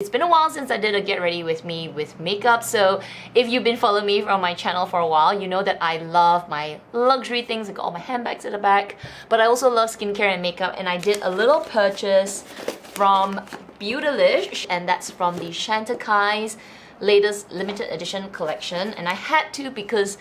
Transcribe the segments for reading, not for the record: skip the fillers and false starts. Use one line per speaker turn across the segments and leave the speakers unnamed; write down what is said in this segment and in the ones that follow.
It's been a while since I did a get ready with me with makeup, so if you've been following me on my channel for a while, you know that I love my luxury things. I got all my handbags at the back, but I also love skincare and makeup, and I did a little purchase from Beautylish, and that's from the Chantecaille's latest limited edition collection, and I had to because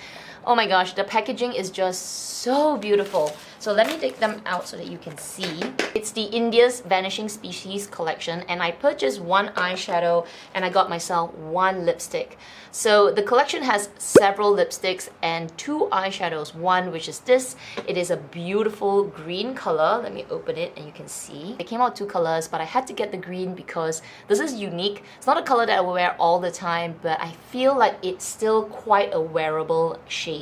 oh my gosh, the packaging is just so beautiful. So let me take them out so that you can see. It's the India's Vanishing Species collection, and I purchased one eyeshadow and I got myself one lipstick. So the collection has several lipsticks and two eyeshadows. One, which is this. It is a beautiful green color. Let me open it and you can see. It came out two colors, but I had to get the green because this is unique. It's not a color that I will wear all the time, but I feel like it's still quite a wearable shade.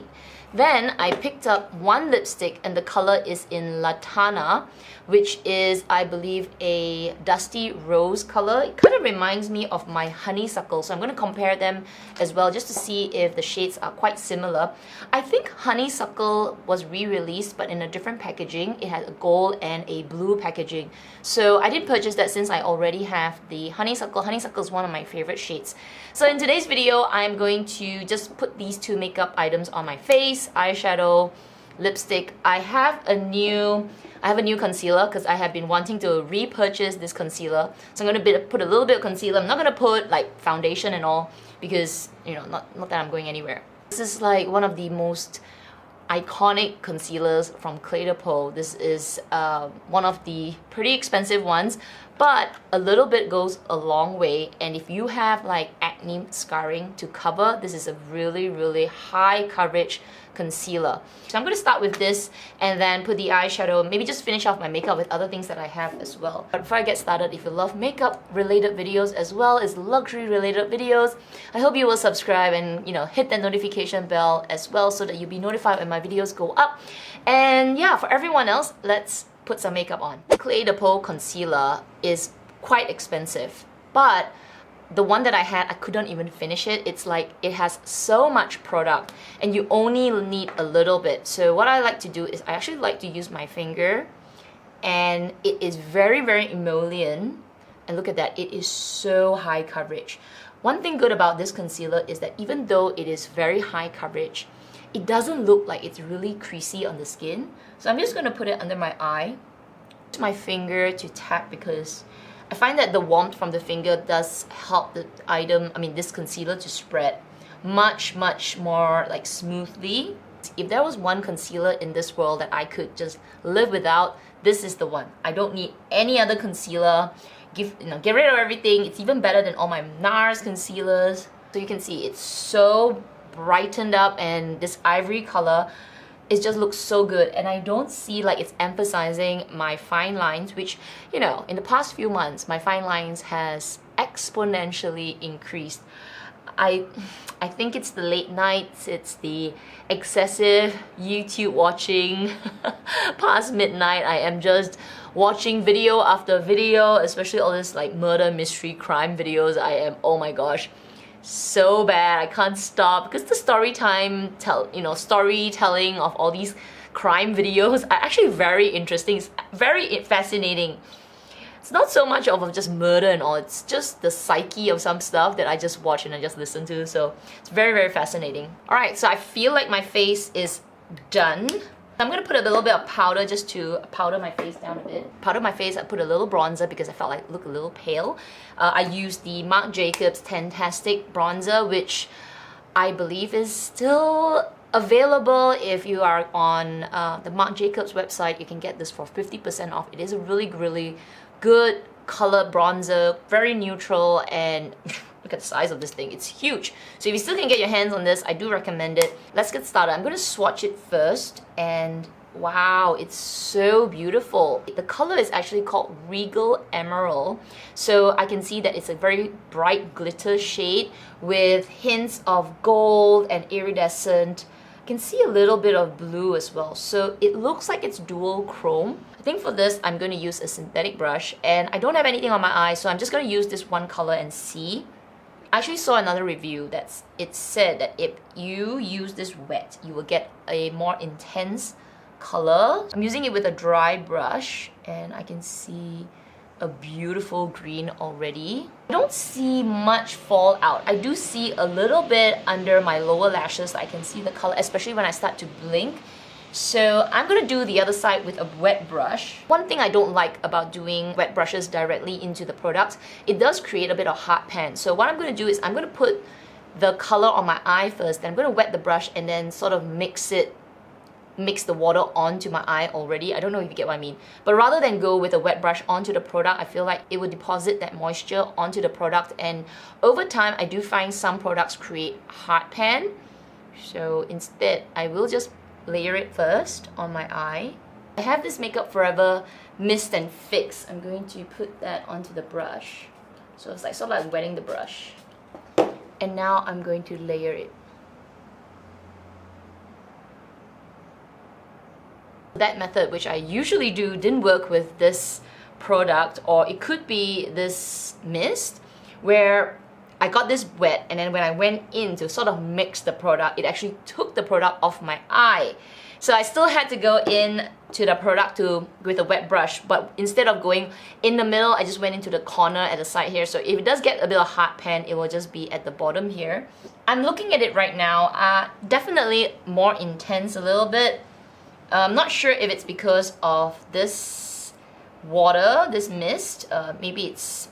Then I picked up one lipstick and the color is in Latana, which is, I believe, a dusty rose color. It kind of reminds me of my honeysuckle, so I'm going to compare them as well just to see if the shades are quite similar. I think honeysuckle was re-released but in a different packaging. It had a gold and a blue packaging. So I did purchase that since I already have the honeysuckle. Honeysuckle is one of my favorite shades. So in today's video, I'm going to just put these two makeup items on my face. Eyeshadow, lipstick. I have a new concealer because I have been wanting to repurchase this concealer. So I'm going to put a little bit of concealer. I'm not going to put like foundation and all because, you know, not that I'm going anywhere. This is like one of the most iconic concealers from Peau. This is one of the pretty expensive ones, but a little bit goes a long way, and if you have like acne scarring to cover, this is a really high coverage concealer. So I'm going to start with this and then put the eyeshadow, maybe just finish off my makeup with other things that I have as well. But before I get started, if you love makeup related videos as well as luxury related videos, I hope you will subscribe and, you know, hit that notification bell as well so that you'll be notified when my videos go up. And yeah, for everyone else, let's put some makeup on. Peau concealer is quite expensive, but the one that I had, I couldn't even finish it. It's like it has so much product and you only need a little bit. So what I like to do is I actually like to use my finger, and it is very emollient. And look at that, it is so high coverage. One thing good about this concealer is that even though it is very high coverage, it doesn't look like it's really creasy on the skin. So I'm just going to put it under my eye, to my finger to tap, because I find that the warmth from the finger does help the item, this concealer, to spread much more like smoothly. If there was one concealer in this world that I could just live without, this is the one. I don't need any other concealer. Get rid of everything. It's even better than all my NARS concealers. So you can see it's so brightened up, and this ivory color, it just looks so good, and I don't see like it's emphasizing my fine lines, which, you know, in the past few months my fine lines has exponentially increased. I think it's the late nights, it's the excessive YouTube watching. Past midnight I am just watching video after video, especially all this like murder, mystery, crime videos. I am, oh my gosh, so bad. I can't stop because the storytelling of all these crime videos are actually very interesting. It's very fascinating. It's not so much of just murder and all, it's just the psyche of some stuff that I just watch and I just listen to. So it's very fascinating. Alright, so I feel like my face is done. I'm going to put a little bit of powder just to powder my face down a bit. Powder my face, I put a little bronzer because I felt like it looked a little pale. I used the Marc Tantastic bronzer, which I believe is still available. If you are on the Marc Jacobs website, you can get this for 50% off. It is a really good color bronzer, very neutral, and look at the size of this thing, it's huge. So if you still can get your hands on this, I do recommend it. Let's get started. I'm going to swatch it first, and wow, it's so beautiful. The color is actually called Regal Emerald, so I can see that it's a very bright glitter shade with hints of gold and iridescent. I can see a little bit of blue as well, so it looks like it's dual chrome. I think for this, I'm going to use a synthetic brush, and I don't have anything on my eye, so I'm just going to use this one color and see. I actually saw another review it said that if you use this wet, you will get a more intense color. I'm using it with a dry brush, and I can see a beautiful green already. I don't see much fallout. I do see a little bit under my lower lashes. I can see the color, especially when I start to blink. So I'm gonna do the other side with a wet brush. One thing I don't like about doing wet brushes directly into the product, it does create a bit of hard pan. So what I'm gonna do is I'm gonna put the color on my eye first, then I'm gonna wet the brush and then sort of mix the water onto my eye already. I don't know if you get what I mean. But rather than go with a wet brush onto the product, I feel like it would deposit that moisture onto the product, and over time I do find some products create hard pan. So instead, I will just layer it first on my eye. I have this Makeup Forever Mist and Fix. I'm going to put that onto the brush. So it's like sort of like wetting the brush. And now I'm going to layer it. That method, which I usually do, didn't work with this product, or it could be this mist, where I got this wet and then when I went in to sort of mix the product, it actually took the product off my eye. So I still had to go in to the product with a wet brush, but instead of going in the middle, I just went into the corner at the side here. So if it does get a bit of hard pan, it will just be at the bottom here. I'm looking at it right now, definitely more intense a little bit. I'm not sure if it's because of this water, this mist. Maybe it's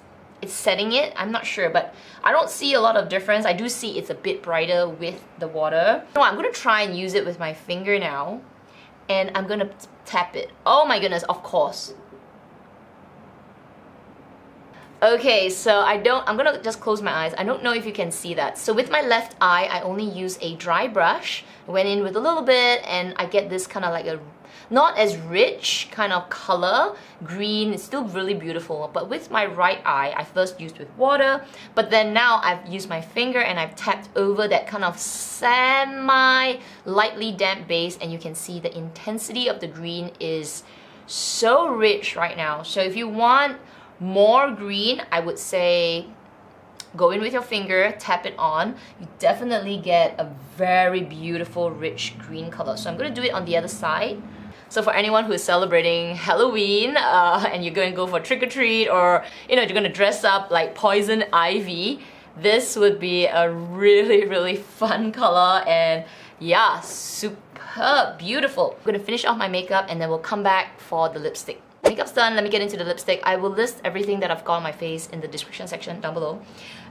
setting it, I'm not sure, but I don't see a lot of difference. I do see it's a bit brighter with the water. So I'm gonna try and use it with my finger now, and I'm gonna tap it. Oh my goodness, of course. Okay, so I'm gonna just close my eyes. I don't know if you can see that. So with my left eye, I only use a dry brush. I went in with a little bit and I get this kind of like a not as rich kind of color. Green, it's still really beautiful. But with my right eye, I first used with water, but then now I've used my finger and I've tapped over that kind of semi-lightly damp base, and you can see the intensity of the green is so rich right now. So if you want more green, I would say go in with your finger, tap it on. You definitely get a very beautiful, rich green color. So I'm going to do it on the other side. So for anyone who is celebrating Halloween and you're going to go for trick-or-treat, or you're going to dress up like Poison Ivy, this would be a really, really fun color, and yeah, superb, beautiful. I'm going to finish off my makeup and then we'll come back for the lipstick. Makeup's done, let me get into the lipstick. I will list everything that I've got on my face in the description section down below.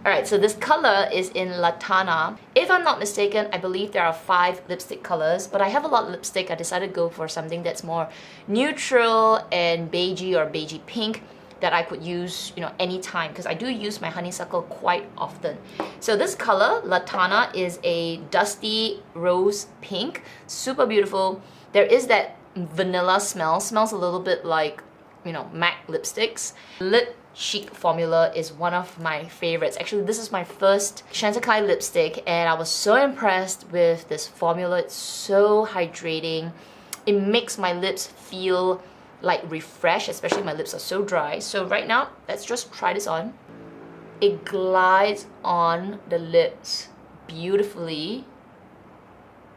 Alright, so this color is in Latana. If I'm not mistaken, I believe there are 5 lipstick colors, but I have a lot of lipstick. I decided to go for something that's more neutral and beigey or beigey pink that I could use, anytime, because I do use my honeysuckle quite often. So this color, Latana, is a dusty rose pink, super beautiful. There is that vanilla smells a little bit like, MAC lipsticks. Lip Chic formula is one of my favorites. Actually, this is my first Chantecaille lipstick and I was so impressed with this formula. It's so hydrating. It makes my lips feel like refreshed, especially my lips are so dry. So right now, let's just try this on. It glides on the lips beautifully.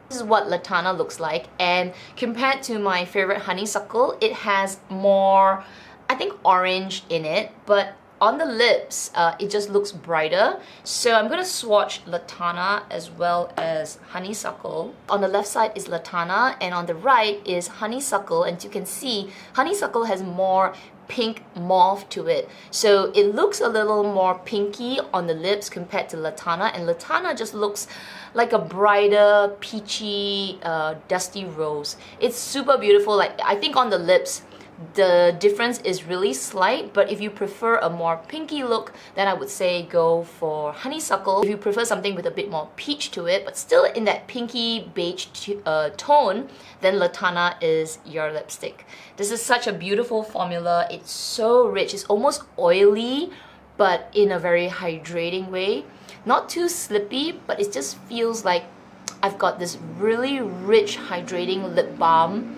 This is what Latana looks like, and compared to my favorite honeysuckle, it has more, I think, orange in it, but on the lips, it just looks brighter. So I'm gonna swatch Latana as well as honeysuckle. On the left side is Latana, and on the right is honeysuckle, and you can see honeysuckle has more pink mauve to it. So it looks a little more pinky on the lips compared to Latana, and Latana just looks like a brighter, peachy, dusty rose. It's super beautiful. Like, I think on the lips, the difference is really slight, but if you prefer a more pinky look, then I would say go for honeysuckle. If you prefer something with a bit more peach to it, but still in that pinky beige tone, then Latana is your lipstick. This is such a beautiful formula. It's so rich. It's almost oily, but in a very hydrating way. Not too slippy, but it just feels like I've got this really rich, hydrating lip balm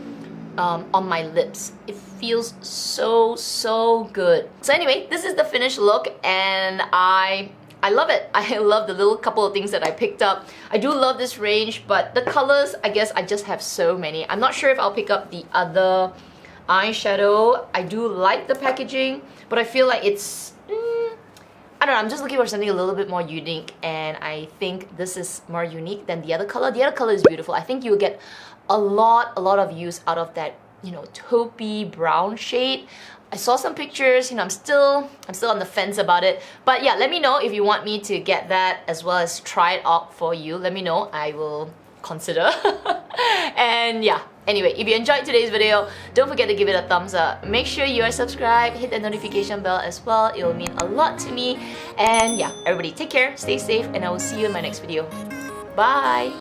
on my lips. It feels so good. So anyway, this is the finished look, and I love it. I love the little couple of things that I picked up. I do love this range, but the colors, I guess I just have so many. I'm not sure if I'll pick up the other eyeshadow. I do like the packaging, but I feel like it's I don't know, I'm just looking for something a little bit more unique, and I think this is more unique than the other color. The other color is beautiful. I think you'll get a lot of use out of that, you know, taupey brown shade. I saw some pictures, you know, I'm still on the fence about it. But yeah, let me know if you want me to get that as well as try it out for you. Let me know, I will consider. And yeah, anyway, if you enjoyed today's video, don't forget to give it a thumbs up. Make sure you are subscribed, hit the notification bell as well. It will mean a lot to me. And yeah, everybody take care, stay safe, and I will see you in my next video. Bye!